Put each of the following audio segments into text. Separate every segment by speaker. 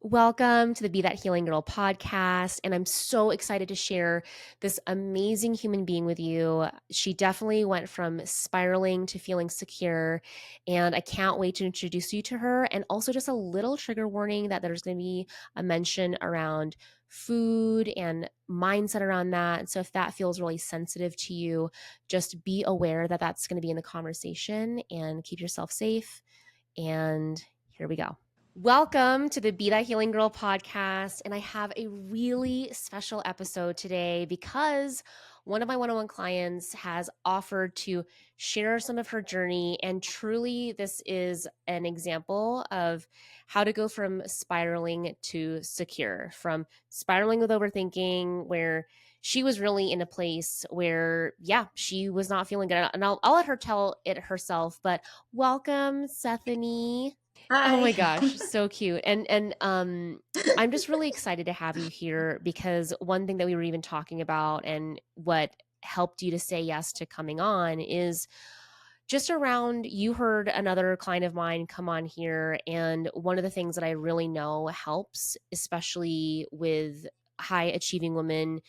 Speaker 1: Welcome to the Be That Healing Girl podcast. And I'm so excited to share this amazing human being with you. She definitely went from spiraling to feeling secure. And I can't wait to introduce you to her. And also, just a little trigger warning that there's going to be a mention around food and mindset around that. And so, if that feels really sensitive to you, just be aware that that's going to be in the conversation and keep yourself safe. And here we go. Welcome to the Be That Healing Girl podcast. And I have a really special episode today because one of my one-on-one clients has offered to share some of her journey. And truly, this is an example of how to go from spiraling to secure, from spiraling with overthinking, where she was really in a place where, she was not feeling good. And I'll let her tell it herself. But welcome, Sethany. Oh
Speaker 2: Hi.
Speaker 1: my gosh, so cute. And I'm just really excited to have you here because one thing that we were even talking about and what helped you to say yes to coming on is just around you heard another client of mine come on here, and one of the things that I really know helps, especially with high achieving women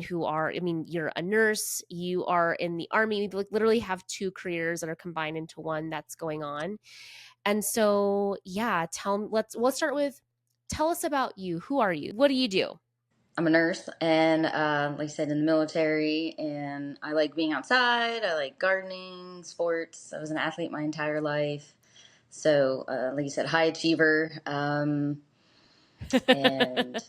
Speaker 1: who are, I mean, you're a nurse, you are in the army, you literally have two careers that are combined into one that's going on. And so, let's start with, tell us about you. Who are you? What do you do?
Speaker 2: I'm a nurse and, like I said, in the military, and I like being outside. I like gardening, sports. I was an athlete my entire life. So, like you said, high achiever. And yeah,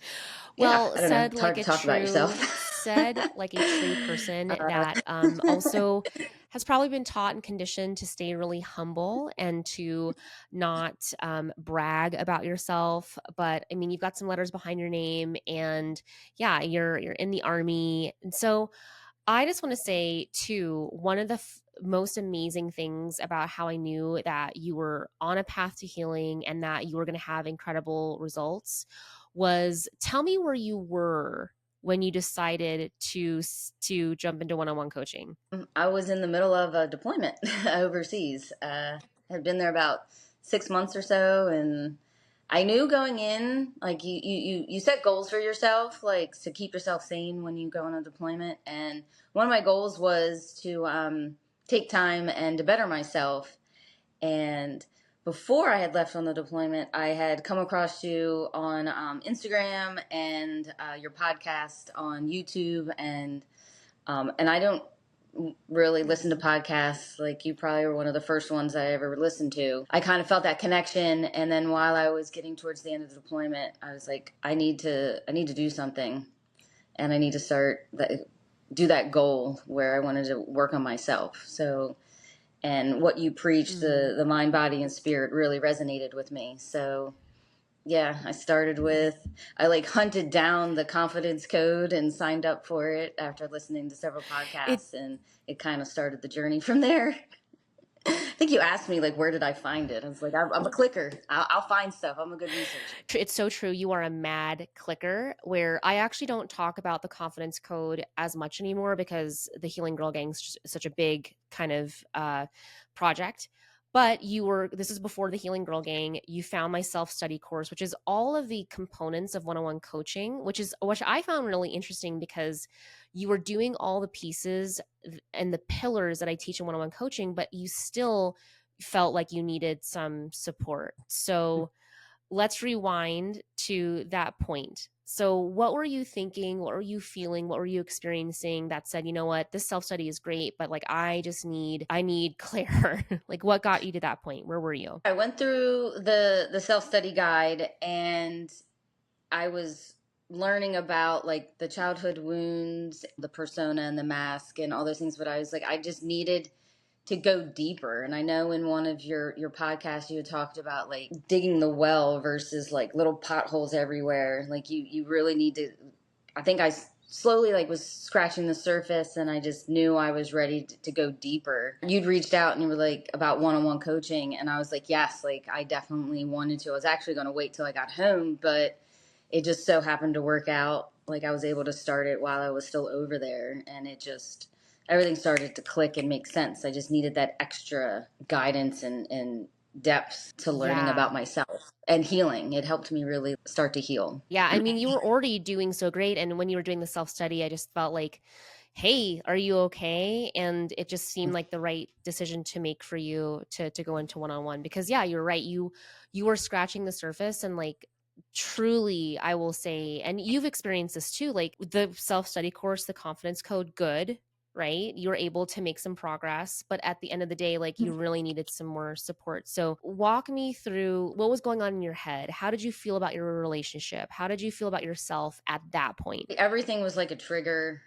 Speaker 1: Well,
Speaker 2: I don't know. It's hard to talk about yourself.
Speaker 1: said like a true person that also has probably been taught and conditioned to stay really humble and to not brag about yourself. But I mean, you've got some letters behind your name, and yeah, you're in the army, and so I just want to say, too, one of the most amazing things about how I knew that you were on a path to healing and that you were going to have incredible results was, tell me where you were when you decided to jump into one-on-one coaching.
Speaker 2: I was in the middle of a deployment overseas. Had been there about 6 months or so, and I knew going in, like you set goals for yourself, like to keep yourself sane when you go on a deployment. And one of my goals was to take time and to better myself. And before I had left on the deployment, I had come across you on Instagram and your podcast on YouTube, and I don't really listen to podcasts. Like, you probably were one of the first ones I ever listened to. I kind of felt that connection, and then while I was getting towards the end of the deployment, I was like, I need to do something, and I need to do that goal where I wanted to work on myself. So, and what you preach, the mind, body, and spirit really resonated with me. So yeah, I like hunted down the confidence code and signed up for it after listening to several
Speaker 1: It
Speaker 2: podcasts, and it kind of started the journey from there. I think you asked me, like, where did I find it? I was like, I'm a clicker. I'll find stuff. I'm a good researcher.
Speaker 1: It's so true. You are a mad clicker, where I actually don't talk about the confidence code as much anymore because the Healing Girl Gang's such a big kind of project. But this is before the Healing Girl Gang. You found my self-study course, which is all of the components of one-on-one coaching, which I found really interesting because you were doing all the pieces and the pillars that I teach in one-on-one coaching, but you still felt like you needed some support. So let's rewind to that point. So what were you thinking? What were you feeling? What were you experiencing that said, you know what, this self-study is great, but like, I need Claire. Like, what got you to that point? Where were you?
Speaker 2: I went through the self-study guide, and I was learning about, like, the childhood wounds, the persona and the mask and all those things, but I was like, I just needed to go deeper. And I know in one of your podcasts you had talked about, like, digging the well versus like little potholes everywhere. Like, you really need to, I think I slowly, like, was scratching the surface, and I just knew I was ready to go deeper. You'd reached out and you were like, about one-on-one coaching, and I was like, yes, like, I definitely wanted to. I was actually going to wait till I got home, but it just so happened to work out. Like, I was able to start it while I was still over there, and everything started to click and make sense. I just needed that extra guidance and depth to learning
Speaker 1: Yeah.
Speaker 2: about myself and healing. It helped me really start to heal.
Speaker 1: Yeah, I mean, you were already doing so great, and when you were doing the self-study, I just felt like, "Hey, are you okay?" And it just seemed like the right decision to make for you to go into one-on-one because yeah, you're right. You were scratching the surface and like truly, I will say, and you've experienced this too, like the self-study course, the confidence code, good, right? You were able to make some progress, but at the end of the day, like you really needed some more support. So, walk me through what was going on in your head. How did you feel about your relationship? How did you feel about yourself at that point?
Speaker 2: Everything was like a trigger.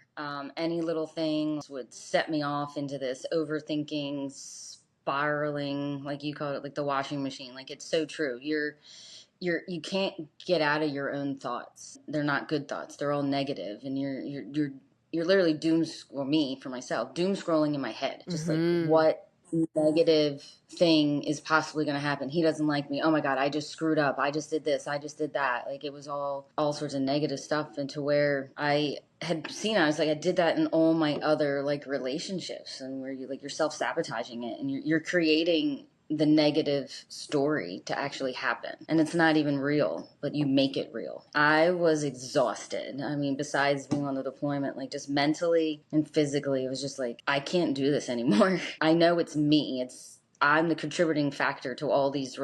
Speaker 2: Any little thing would set me off into this overthinking, spiraling, like you call it, like the washing machine. Like it's so true. You can't get out of your own thoughts. They're not good thoughts. They're all negative, and you're literally well, me for myself, doom scrolling in my head, just like
Speaker 1: Mhm.
Speaker 2: what negative thing is possibly going to happen. He doesn't like me. Oh my god, I just screwed up. I just did this. I just did that. Like it was all sorts of negative stuff, and to where I had seen, I was like, I did that in all my other like relationships, and where you like you're self-sabotaging it, and you're creating the negative story to actually happen. And it's not even real, but you make it real. I was exhausted. I mean, besides being on the deployment, like just mentally and physically, it was just like, I can't do this anymore. I know it's me. I'm the contributing factor to all these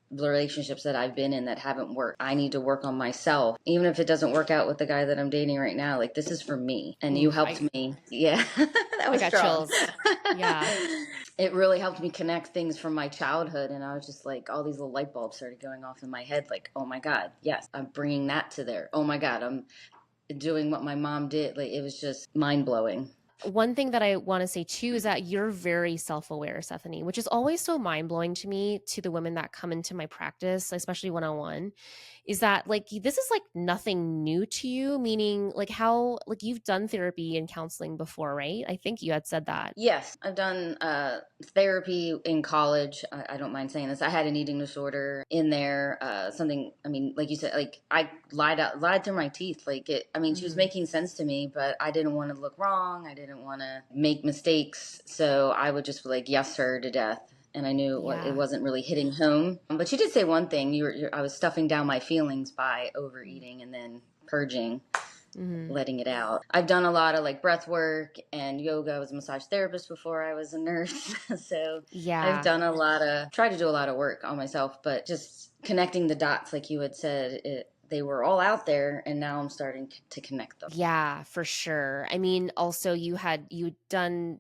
Speaker 2: relationships that I've been in that haven't worked. I need to work on myself. Even if it doesn't work out with the guy that I'm dating right now, like this is for me. And you
Speaker 1: Ooh,
Speaker 2: helped me. Yeah. That
Speaker 1: I
Speaker 2: was
Speaker 1: got
Speaker 2: strong.
Speaker 1: chills. Yeah.
Speaker 2: It really helped me connect things from my childhood, and I was just like, all these little light bulbs started going off in my head, like, oh my god, yes, I'm bringing that to there. Oh my god, I'm doing what my mom did. Like it was just mind-blowing.
Speaker 1: One thing that I want to say too is that you're very self-aware, Stephanie, which is always so mind-blowing to me, to the women that come into my practice, especially one-on-one, is that like this is like nothing new to you, meaning like how like you've done therapy and counseling before, right? I think you had said that.
Speaker 2: Yes, I've done therapy in college. I don't mind saying this. I had an eating disorder in there. Something. I mean, like you said, like I lied through my teeth. Like it. I mean, she was
Speaker 1: Mhm.
Speaker 2: making sense to me, but I didn't want to look wrong. I didn't want to make mistakes, so I would just be like yes sir to death. And I knew it
Speaker 1: Yeah.
Speaker 2: wasn't really hitting home. But she did say one thing. I was stuffing down my feelings by overeating and then purging,
Speaker 1: Mhm.
Speaker 2: letting it out. I've done a lot of like breath work and yoga. I was a massage therapist before I was a nurse. So I've
Speaker 1: Yeah.
Speaker 2: done tried to do a lot of work on myself, but just connecting the dots, like you had said, they were all out there, and now I'm starting to connect them.
Speaker 1: Yeah, for sure. I mean, also you'd done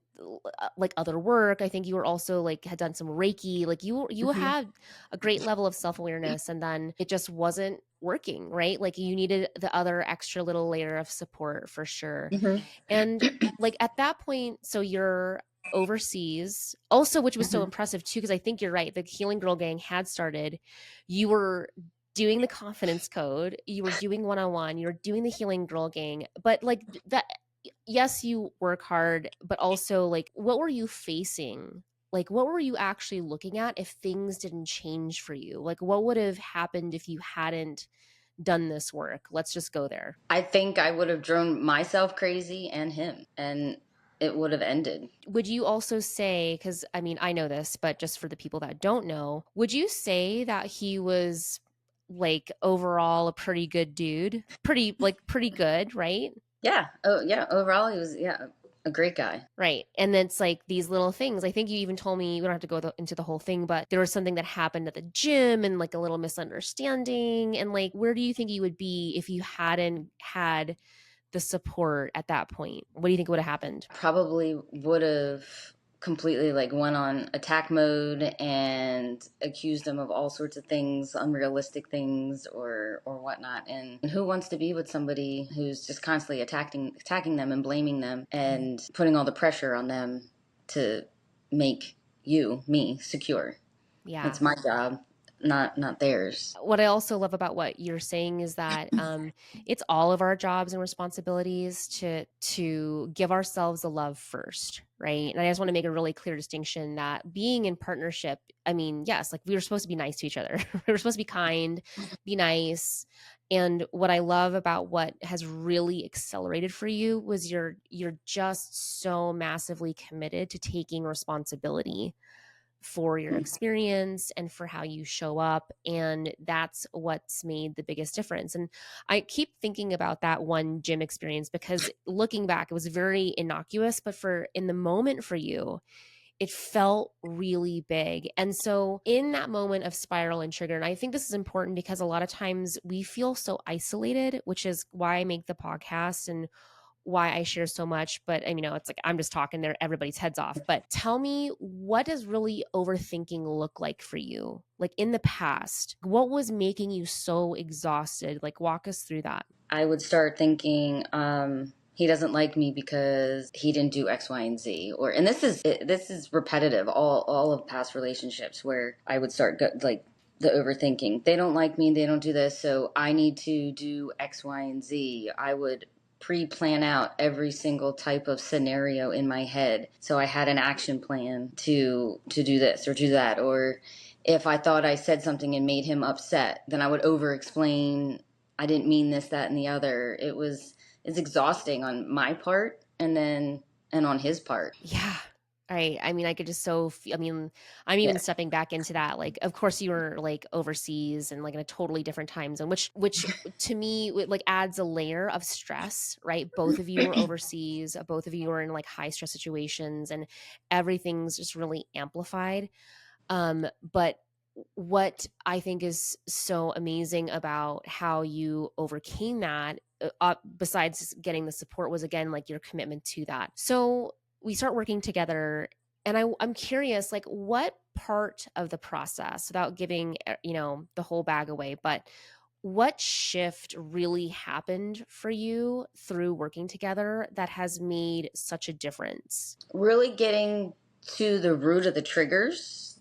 Speaker 1: like other work. I think you were also like had done some Reiki. Like you
Speaker 2: Hmm.
Speaker 1: had a great level of self-awareness and then it just wasn't working, right? Like you needed the other extra little layer of support for sure.
Speaker 2: Hmm.
Speaker 1: And like at that point, so you're overseas also, which was so
Speaker 2: Hmm.
Speaker 1: impressive too, because I think you're right. The Healing Girl Gang had started. You were doing the confidence code, you were doing one-on-one, you were doing the Healing Girl Gang, but like that, yes, you work hard, but also like what were you facing? Like what were you actually looking at if things didn't change for you? Like what would have happened if you hadn't done this work? Let's just go there.
Speaker 2: I think I would have driven myself crazy and him, and it would have ended.
Speaker 1: Would you also say, because I mean, I know this, but just for the people that don't know, would you say that he was like overall a pretty good dude? Pretty good, right?
Speaker 2: Yeah. Oh, yeah. Overall, he was a great guy.
Speaker 1: Right. And then it's like these little things. I think you even told me, we don't have to go into the whole thing, but there was something that happened at the gym and like a little misunderstanding. And like, where do you think you would be if you hadn't had the support at that point? What do you think would have happened?
Speaker 2: Probably would have completely like went on attack mode and accused them of all sorts of things, unrealistic things or whatnot. And who wants to be with somebody who's just constantly attacking them and blaming them and putting all the pressure on them to make me secure?
Speaker 1: Yeah.
Speaker 2: It's my job, not theirs.
Speaker 1: What I also love about what you're saying is that it's all of our jobs and responsibilities to give ourselves the love first, right? And I just want to make a really clear distinction that being in partnership, I mean, yes, like we were supposed to be nice to each other. We were supposed to be kind, be nice. And what I love about what has really accelerated for you was you're just so massively committed to taking responsibility for your experience and for how you show up. And that's what's made the biggest difference. And I keep thinking about that one gym experience because looking back, it was very innocuous, but for in the moment for you, it felt really big. And so, in that moment of spiral and trigger, and I think this is important because a lot of times we feel so isolated, which is why I make the podcast and why I share so much. But you know, it's like I'm just talking there, everybody's heads off. But tell me, what does really overthinking look like for you? Like in the past, what was making you so exhausted? Like, walk us through that.
Speaker 2: I would start thinking, he doesn't like me because he didn't do X, Y, and Z. Or and this is repetitive. All of past relationships where I would start like the overthinking. They don't like me. They don't do this, so I need to do X, Y, and Z. I would pre-plan out every single type of scenario in my head, so I had an action plan to do this or do that. Or if I thought I said something and made him upset, then I would over explain. I didn't mean this, that, and the other. It's exhausting on my part and on his part.
Speaker 1: Yeah. Right. I mean, I could just so, I mean, I'm even
Speaker 2: Yeah.
Speaker 1: stepping back into that. Like, of course, you were like overseas and like in a totally different time zone, which to me like adds a layer of stress. Right. Both of you were overseas. Both of you were in like high stress situations, and everything's just really amplified. But what I think is so amazing about how you overcame that, besides getting the support, was again like your commitment to that. So we start working together, and I'm curious, like, what part of the process, without giving you know the whole bag away, but what shift really happened for you through working together that has made such a difference?
Speaker 2: Really getting to the root of the triggers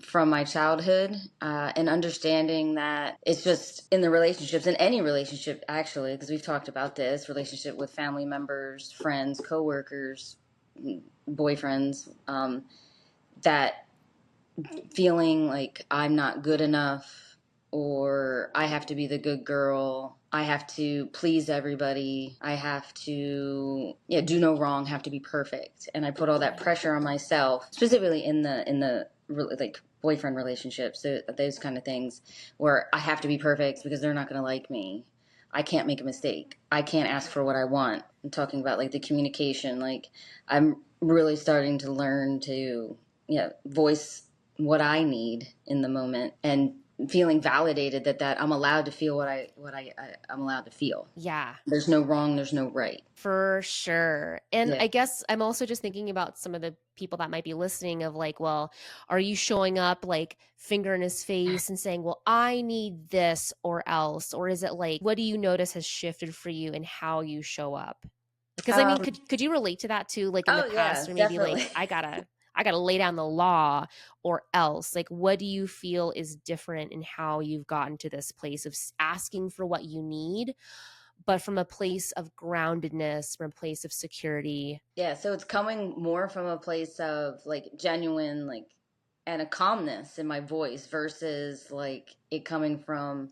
Speaker 2: from my childhood, and understanding that it's just in the relationships, in any relationship, actually, because we've talked about this relationship with family members, friends, coworkers, boyfriends, that feeling like I'm not good enough, or I have to be the good girl. I have to please everybody. I have to, yeah, do no wrong, have to be perfect. And I put all that pressure on myself, specifically in the like boyfriend relationships, those kind of things where I have to be perfect because they're not going to like me. I can't make a mistake. I can't ask for what I want. I'm talking about like the communication. Like I'm really starting to learn to, yeah, voice what I need in the moment, and feeling validated that I'm allowed to feel I'm allowed to feel.
Speaker 1: Yeah.
Speaker 2: There's no wrong, there's no right.
Speaker 1: For sure. And
Speaker 2: Yeah.
Speaker 1: I guess I'm also just thinking about some of the people that might be listening of like, well, are you showing up like finger in his face and saying, well, I need this or else? Or is it like, what do you notice has shifted for you in how you show up? Because I mean,
Speaker 2: Um,
Speaker 1: could you relate to that too? Like in the
Speaker 2: oh yeah,
Speaker 1: past, or maybe
Speaker 2: definitely.
Speaker 1: like, I gotta lay down the law or else. Like, what do you feel is different in how you've gotten to this place of asking for what you need, but from a place of groundedness, from a place of security?
Speaker 2: Yeah, so it's coming more from a place of like genuine, like, and a calmness in my voice versus like it coming from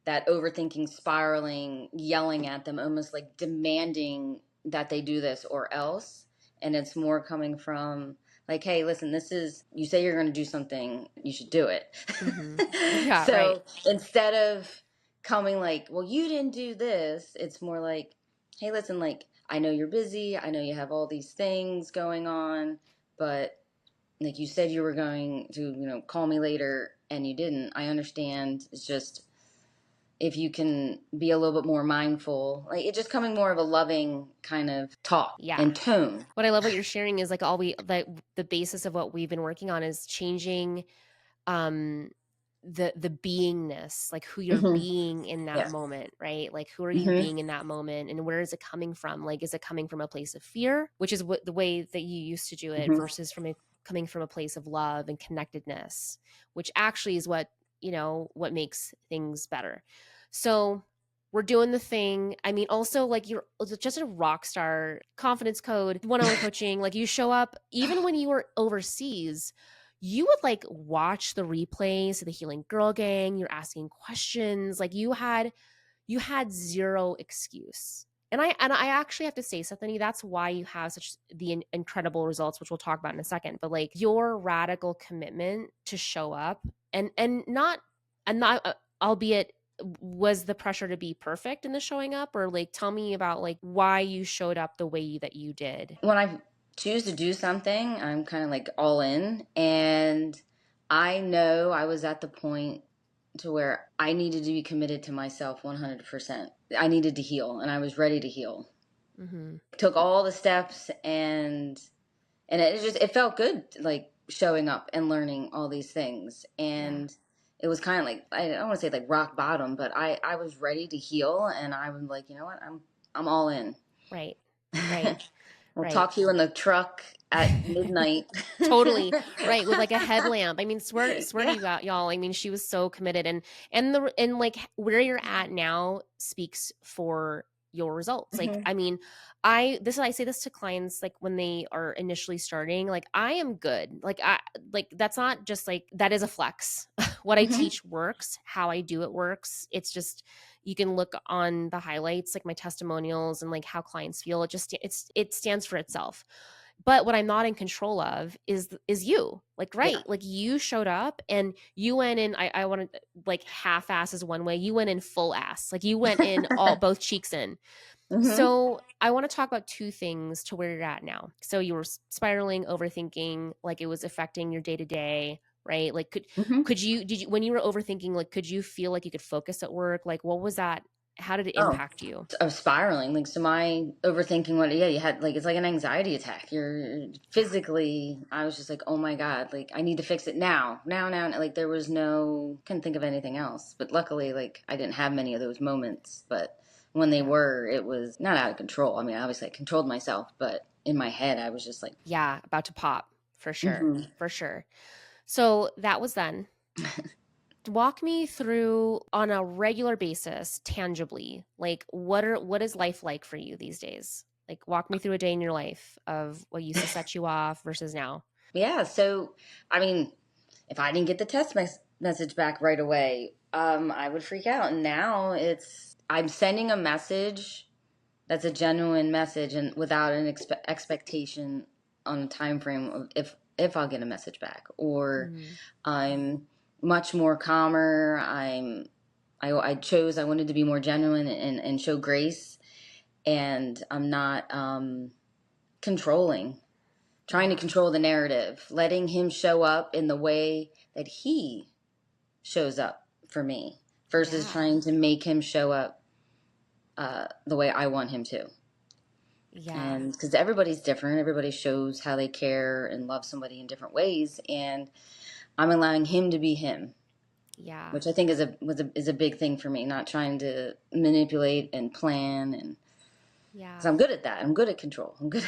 Speaker 2: that overthinking, spiraling, yelling at them, almost like demanding that they do this or else. And it's more coming from like, hey, listen, this is, you say you're going to do something, you should do it.
Speaker 1: Hmm. Yeah, right.
Speaker 2: So instead of coming like, well, you didn't do this, it's more like, hey, listen, like, I know you're busy. I know you have all these things going on, but like you said you were going to, call me later and you didn't. I understand. It's just, if you can be a little bit more mindful, like it just coming more of a loving kind of talk
Speaker 1: Yeah.
Speaker 2: and tone.
Speaker 1: What I love what you're sharing is like all we like the basis of what we've been working on is changing um the beingness, like who you're
Speaker 2: Hmm.
Speaker 1: being in that
Speaker 2: Yeah.
Speaker 1: moment, right? Like who are you
Speaker 2: Hmm.
Speaker 1: being in that moment, and where is it coming from? Like, is it coming from a place of fear, which is what the way that you used to do it,
Speaker 2: Hmm.
Speaker 1: versus coming from a place of love and connectedness, which actually is what, what makes things better. So we're doing the thing. I mean, also like you're just a rock star, confidence code, one-on-one coaching. Like you show up even when you were overseas, you would like watch the replays of the Healing Girl Gang. You're asking questions. Like you had zero excuse. And I actually have to say, Stephanie, that's why you have such incredible results, which we'll talk about in a second. But like your radical commitment to show up and not albeit was the pressure to be perfect in the showing up, or like tell me about like why you showed up the way that you did.
Speaker 2: When I choose to do something, I'm kind of like all in. And I know I was at the point to where I needed to be committed to myself 100%. I needed to heal and I was ready to heal.
Speaker 1: Mm-hmm.
Speaker 2: Took all the steps, and it felt good, like showing up and learning all these things.
Speaker 1: Yeah.
Speaker 2: And it was kind of like, I don't want to say like rock bottom, but I was ready to heal, and I was like, you know what, I'm all in.
Speaker 1: Right. Right.
Speaker 2: We'll
Speaker 1: Right.
Speaker 2: talk to you in the truck at midnight.
Speaker 1: Totally. Right, with like a headlamp. I mean, swear to
Speaker 2: Yeah.
Speaker 1: you, y'all. I mean, she was so committed, and like where you're at now speaks for your results. Like,
Speaker 2: Hmm.
Speaker 1: I mean, I say this to clients like when they are initially starting, like I am good. Like that's not just like that is a flex. What I
Speaker 2: Hmm.
Speaker 1: teach works, how I do it works. It's just you can look on the highlights, like my testimonials and like how clients feel. It stands for itself. But what I'm not in control of is you. Like,
Speaker 2: Yeah.
Speaker 1: right, like you showed up and you went in. I want to like half ass is one way. You went in full ass. Like you went in all both cheeks in.
Speaker 2: Hmm.
Speaker 1: So I want to talk about two things to where you're at now. So you were spiraling, overthinking, like it was affecting your day to day, right? Like
Speaker 2: Hmm.
Speaker 1: could you did you when you were overthinking, like could you feel like you could focus at work? Like what was that? How did it
Speaker 2: Oh,
Speaker 1: impact you?
Speaker 2: of spiraling. Like, so my overthinking, what, yeah, you had like, it's like an anxiety attack. You're
Speaker 1: Yeah.
Speaker 2: physically, I was just like, oh my God, like, I need to fix it now, now, now. Like, there was no, couldn't think of anything else. But luckily, like, I didn't have many of those moments. But when they
Speaker 1: Yeah.
Speaker 2: were, it was not out of control. I mean, obviously, I controlled myself, but in my head, I was just like,
Speaker 1: Yeah, about to pop for sure.
Speaker 2: hmm.
Speaker 1: For sure. So that was then. Walk me through on a regular basis, tangibly. Like what is life like for you these days? Like walk me through a day in your life of what used to set you off versus now.
Speaker 2: Yeah. So, I mean, if I didn't get the message back right away, I would freak out. And now I'm sending a message that's a genuine message and without an expectation on a time frame of if I'll get a message back, or
Speaker 1: Mm,
Speaker 2: I'm much more calmer. I wanted to be more genuine and show grace, and I'm not controlling, trying to
Speaker 1: yeah.
Speaker 2: control the narrative, letting him show up in the way that he shows up for me versus
Speaker 1: Yeah.
Speaker 2: trying to make him show up the way I want him to.
Speaker 1: Yeah.
Speaker 2: And because everybody's different, everybody shows how they care and love somebody in different ways, and I'm allowing him to be him,
Speaker 1: Yeah.
Speaker 2: which I think is a big thing for me. Not trying to manipulate and plan, and because
Speaker 1: Yeah.
Speaker 2: I'm good at that. I'm good at control. I'm good.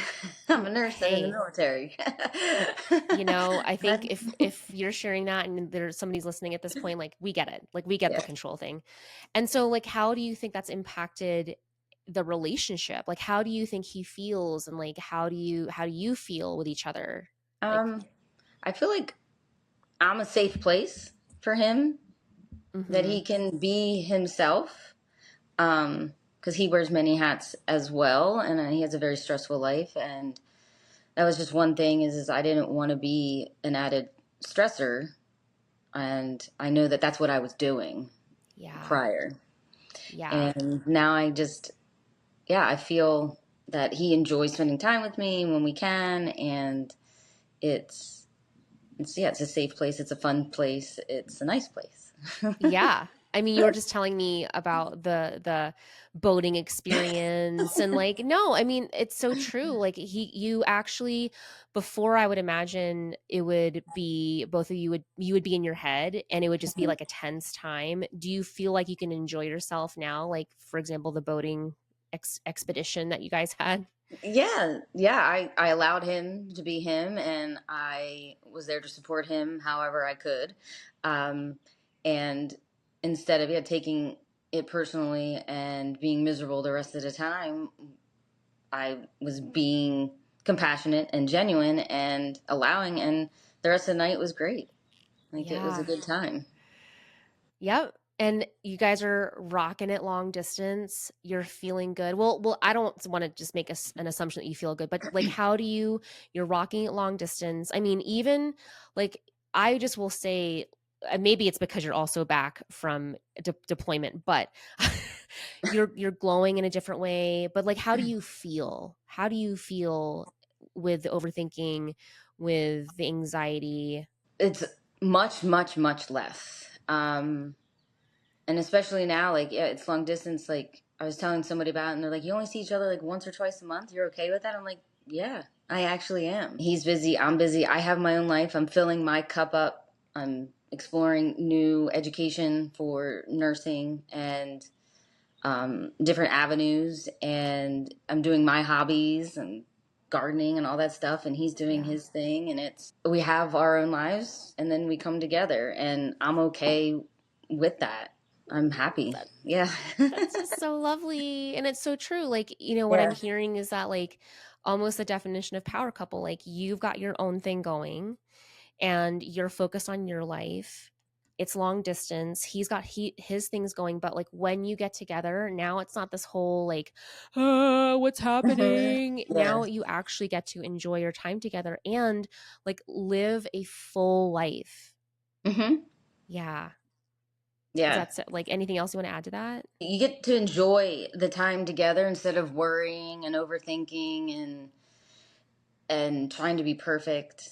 Speaker 2: I'm a nurse and in the
Speaker 1: Hey,
Speaker 2: military.
Speaker 1: I think if you're sharing that and there's somebody's listening at this point, like we get it. Like we get
Speaker 2: Yeah.
Speaker 1: the control thing. And so like how do you think that's impacted the relationship? Like how do you think he feels and like how do you feel with each other? Like
Speaker 2: Um, I feel like I'm a safe place for him, that
Speaker 1: mhm.
Speaker 2: he can be himself. Because he wears many hats as well, and he has a very stressful life. And that was just one thing is I didn't want to be an added stressor, and I know that that's what I was doing
Speaker 1: Yeah.
Speaker 2: prior.
Speaker 1: Yeah.
Speaker 2: And now yeah, I feel that he enjoys spending time with me when we can, and it's yeah, it's a safe place, it's a fun place, it's a nice place.
Speaker 1: Yeah. I mean, you were just telling me about the boating experience and like no, I mean, it's so true. Like you actually before I would imagine it would be both of you would be in your head and it would just be like a tense time. Do you feel like you can enjoy yourself now? Like for example, the boating expedition that you guys had?
Speaker 2: Yeah, yeah. I allowed him to be him, and I was there to support him however I could. Um, and instead of taking it personally and being miserable the rest of the time, I was being compassionate and genuine and allowing, and the rest of the night was great. Like, it was a
Speaker 1: Yeah.
Speaker 2: good time.
Speaker 1: Yep. And you guys are rocking it long distance. You're feeling good. Well, I don't want to just make an assumption that you feel good, but like, how do you're rocking it long distance? I mean, even like, I just will say, maybe it's because you're also back from deployment, but you're glowing in a different way. But like, how do you feel? How do you feel with the overthinking, with the anxiety?
Speaker 2: It's much, much, much less. And especially now, like, yeah, it's long distance. Like, I was telling somebody about it, and they're like, you only see each other like once or twice a month. You're okay with that? I'm like, yeah, I actually am. He's busy. I'm busy. I have my own life. I'm filling my cup up. I'm exploring new education for nursing and different avenues. And I'm doing my hobbies and gardening and all that stuff. And he's doing
Speaker 1: Yeah.
Speaker 2: his thing. And we have our own lives and then we come together. And I'm okay with that. I'm happy.
Speaker 1: That
Speaker 2: Yeah.
Speaker 1: That's just so lovely. And it's so true. Like, what I'm
Speaker 2: Yeah.
Speaker 1: hearing is that, like, almost the definition of power couple. Like, you've got your own thing going and you're focused on your life. It's long distance. He's got his things going, but like, when you get together, now it's not this whole like, what's happening?
Speaker 2: Yeah.
Speaker 1: Now you actually get to enjoy your time together and like live a full life.
Speaker 2: Hmm.
Speaker 1: Yeah. Is
Speaker 2: Yeah.
Speaker 1: that like anything else you want to add to that?
Speaker 2: You get to enjoy the time together instead of worrying and overthinking and trying to be perfect.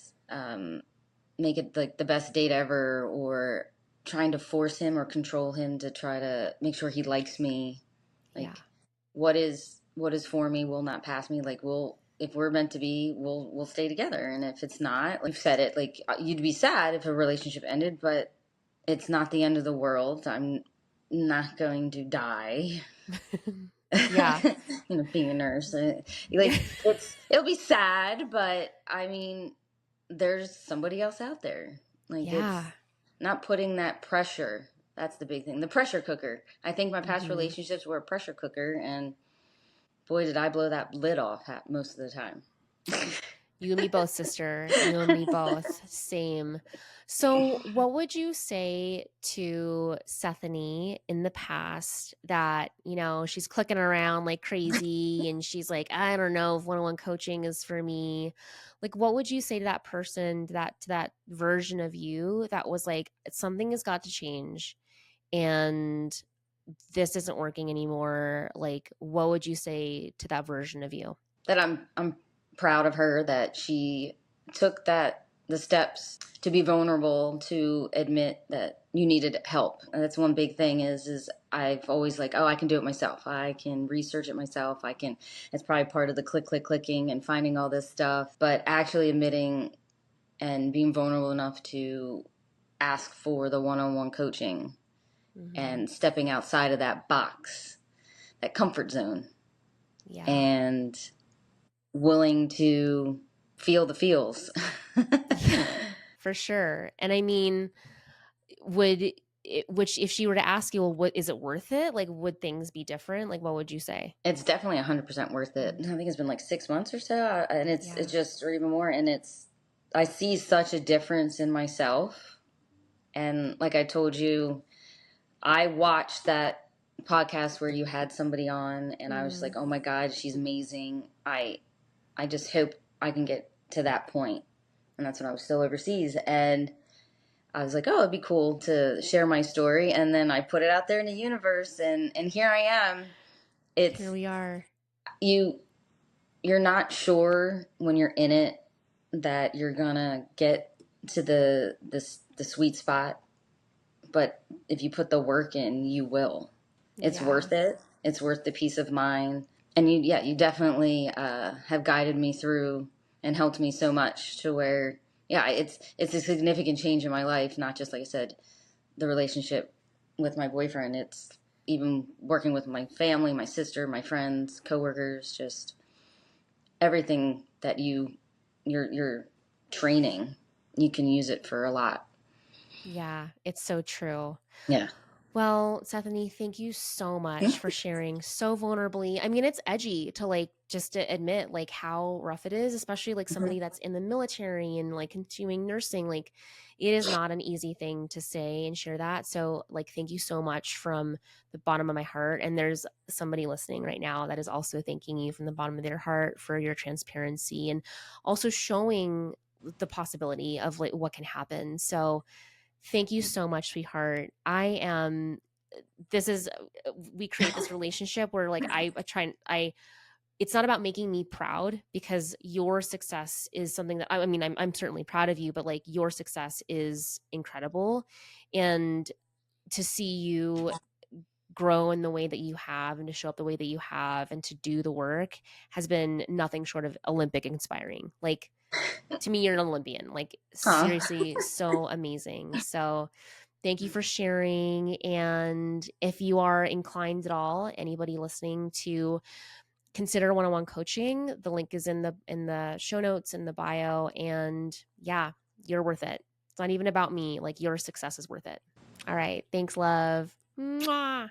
Speaker 2: Make it like the best date ever, or trying to force him or control him to try to make sure he likes me.
Speaker 1: Yeah.
Speaker 2: Like, what is for me will not pass me. Like, if we're meant to be, we'll stay together. And if it's not, like you've said it, like, you'd be sad if a relationship ended, but it's not the end of the world. I'm not going to die.
Speaker 1: Yeah.
Speaker 2: Being a nurse, like, it'll be sad, but I mean, there's somebody else out there. Like, it's
Speaker 1: Yeah.
Speaker 2: not putting that pressure. That's the big thing. The pressure cooker. I think my past
Speaker 1: Mhm.
Speaker 2: relationships were a pressure cooker, and boy, did I blow that lid off most of the time.
Speaker 1: You and me both, sister. You and me both. Same. So, what would you say to Sethany in the past that, she's clicking around like crazy and she's like, I don't know if one-on-one coaching is for me. Like, what would you say to that person, to that version of you that was like, something has got to change and this isn't working anymore? Like, what would you say to that version of you?
Speaker 2: That I'm proud of her that she took the steps to be vulnerable, to admit that you needed help. And that's one big thing is I've always like, oh, I can do it myself. I can research it myself. It's probably part of the clicking and finding all this stuff, but actually admitting and being vulnerable enough to ask for the one-on-one coaching
Speaker 1: Mhm.
Speaker 2: and stepping outside of that box, that comfort zone,
Speaker 1: Yeah.
Speaker 2: and willing to feel the feels.
Speaker 1: Yeah, for sure. And I mean, which if she were to ask you, well, what is it worth it? Like, would things be different? Like, what would you say?
Speaker 2: It's definitely 100% worth it.
Speaker 1: Mm.
Speaker 2: I think it's been like 6 months or so, and it's
Speaker 1: Yeah.
Speaker 2: just, or even more, and I see such a difference in myself. And like I told you, I watched that podcast where you had somebody on, and I was just
Speaker 1: Hmm.
Speaker 2: like, oh my God, she's amazing. I just hope I can get to that point. And that's when I was still overseas. And I was like, oh, it'd be cool to share my story. And then I put it out there in the universe, and here I am.
Speaker 1: Here
Speaker 2: It's
Speaker 1: we are.
Speaker 2: you you're not sure when you're in it that you're gonna get to the sweet spot, but if you put the work in, you will. It's
Speaker 1: Yeah.
Speaker 2: worth it. It's worth the peace of mind. And you definitely have guided me through and helped me so much to where, yeah, it's a significant change in my life. Not just, like I said, the relationship with my boyfriend. It's even working with my family, my sister, my friends, coworkers, just everything that you're training. You can use it for a lot.
Speaker 1: Yeah. It's so true.
Speaker 2: Yeah.
Speaker 1: Well, Stephanie, thank you so much for sharing so vulnerably. I mean, it's edgy to like just to admit like how rough it is, especially like somebody that's in the military and like continuing nursing. Like, it is not an easy thing to say and share that. So, like, thank you so much from the bottom of my heart. And there's somebody listening right now that is also thanking you from the bottom of their heart for your transparency and also showing the possibility of like what can happen. So, thank you so much, sweetheart. I am this is we create this relationship where like I try and I it's not about making me proud because your success is something that I mean I'm certainly proud of you, but like your success is incredible, and to see you grow in the way that you have and to show up the way that you have and to do the work has been nothing short of Olympic inspiring. Like, to me, you're an Olympian. Like,
Speaker 2: Huh.
Speaker 1: seriously, so amazing. So thank you for sharing. And if you are inclined at all, anybody listening, to consider one-on-one coaching, the link is in the show notes in the bio. And yeah, you're worth it. It's not even about me. Like, your success is worth it. All right. Thanks, love. Mwah.